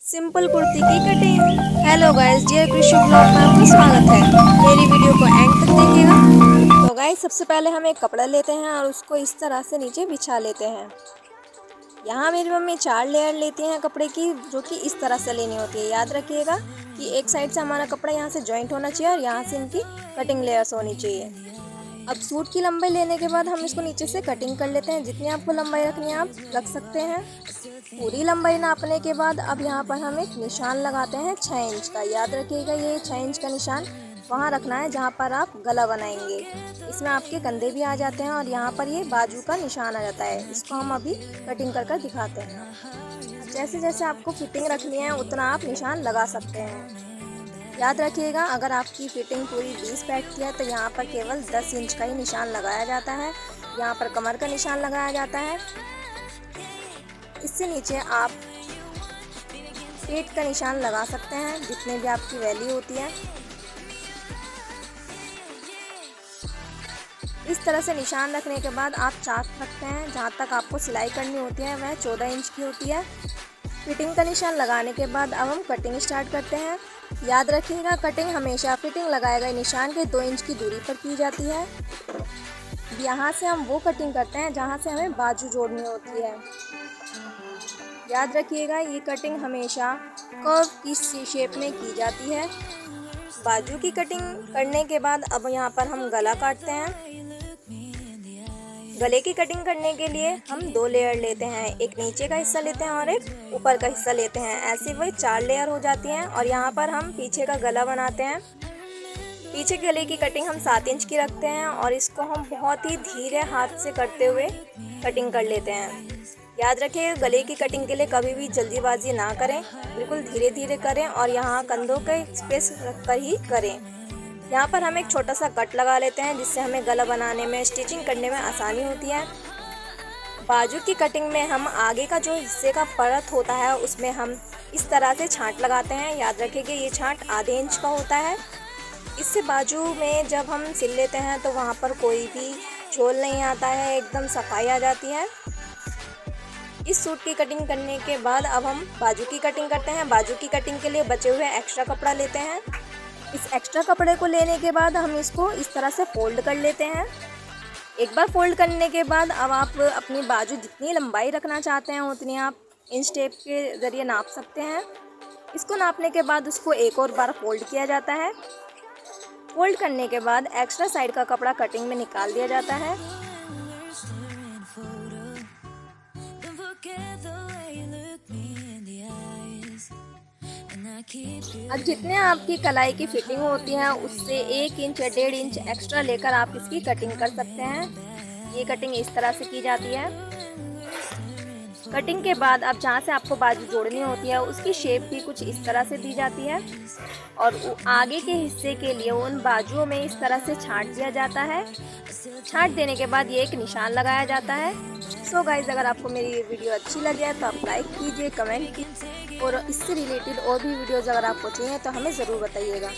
Simple kurti की cutting. Hello guys, dear कृषि blog में आपका स्वागत है। मेरी वीडियो को एंड तक देखिएगा। तो गाइस, सबसे पहले हम एक कपड़ा लेते हैं और उसको इस तरह से नीचे बिछा लेते हैं। यहाँ मेरी मम्मी 4 लेयर लेती हैं कपड़े की, जो कि इस तरह से लेनी होती है। याद रखिएगा कि एक साइड से हमारा कपड़ा यहाँ से जॉइंट होना चाहिए और यहाँ से इनकी कटिंग लेयर्स होनी चाहिए। अब सूट की लंबाई लेने के बाद हम इसको नीचे से कटिंग कर लेते हैं। जितनी आपको लंबाई रखनी है आप रख सकते हैं। पूरी लंबाई नापने के बाद अब यहाँ पर हम एक निशान लगाते हैं 6 इंच का। याद रखिएगा ये 6 इंच का निशान वहाँ रखना है जहाँ पर आप गला बनाएंगे। इसमें आपके कंधे भी आ जाते हैं और यहाँ पर ये बाजू का निशान आ जाता है। इसको हम अभी कटिंग कर दिखाते हैं। जैसे जैसे आपको फिटिंग रखनी है उतना आप निशान लगा सकते हैं। याद रखिएगा, अगर आपकी फिटिंग पूरी 20 बैठती है तो यहाँ पर केवल 10 इंच का ही निशान लगाया जाता है। यहाँ पर कमर का निशान लगाया जाता है। इससे नीचे आप पेट का निशान लगा सकते हैं, जितने भी आपकी वैल्यू होती है। इस तरह से निशान रखने के बाद आप चाक रखते हैं। जहाँ तक आपको सिलाई करनी होती है वह 14 इंच की होती है। फिटिंग का निशान लगाने के बाद अब हम कटिंग स्टार्ट करते हैं। याद रखिएगा, कटिंग हमेशा फिटिंग लगाए गए निशान के 2 इंच की दूरी पर की जाती है। यहाँ से हम वो कटिंग करते हैं जहाँ से हमें बाजू जोड़नी होती है। याद रखिएगा, ये कटिंग हमेशा कर्व की शेप में की जाती है। बाजू की कटिंग करने के बाद अब यहाँ पर हम गला काटते हैं। गले की कटिंग करने के लिए हम 2 लेयर लेते हैं। एक नीचे का हिस्सा लेते हैं और एक ऊपर का हिस्सा लेते हैं। ऐसे वही 4 लेयर हो जाती हैं। और यहाँ पर हम पीछे का गला बनाते हैं। पीछे गले की कटिंग हम 7 इंच की रखते हैं और इसको हम बहुत ही धीरे हाथ से करते हुए कटिंग कर लेते हैं। याद रखिए, गले की कटिंग के लिए कभी भी जल्दीबाजी ना करें, बिल्कुल धीरे धीरे करें और यहाँ कंधों के स्पेस रखकर ही करें। यहाँ पर हम एक छोटा सा कट लगा लेते हैं, जिससे हमें गला बनाने में, स्टिचिंग करने में आसानी होती है। बाजू की कटिंग में हम आगे का जो हिस्से का परत होता है उसमें हम इस तरह से छांट लगाते हैं। याद रखिए, ये छांट आधे इंच का होता है। इससे बाजू में जब हम सिल लेते हैं तो वहाँ पर कोई भी झोल नहीं आता है, एकदम सफाई आ जाती है। इस सूट की कटिंग करने के बाद अब हम बाजू की कटिंग करते हैं। बाजू की कटिंग के लिए बचे हुए एक्स्ट्रा कपड़ा लेते हैं। इस एक्स्ट्रा कपड़े को लेने के बाद हम इसको इस तरह से फोल्ड कर लेते हैं। एक बार फोल्ड करने के बाद अब आप अपनी बाजू जितनी लंबाई रखना चाहते हैं उतनी आप इंच टेप के ज़रिए नाप सकते हैं। इसको नापने के बाद उसको एक और बार फोल्ड किया जाता है। फोल्ड करने के बाद एक्स्ट्रा साइड का कपड़ा कटिंग में निकाल दिया जाता है। अब जितने आपकी कलाई की फिटिंग होती है उससे 1 इंच या 1.5 इंच एक्स्ट्रा लेकर आप इसकी कटिंग कर सकते हैं। ये कटिंग इस तरह से की जाती है। कटिंग के बाद अब जहाँ से आपको बाजू जोड़नी होती है उसकी शेप भी कुछ इस तरह से दी जाती है और आगे के हिस्से के लिए उन बाजुओं में इस तरह से छांट दिया जाता है। छांट देने के बाद ये एक निशान लगाया जाता है। सो गाइज, अगर आपको मेरी ये वीडियो अच्छी लगे है तो आप लाइक कीजिए, कमेंट कीजिए और इससे रिलेटेड और भी वीडियोज़ अगर आपको चाहिए तो हमें ज़रूर बताइएगा।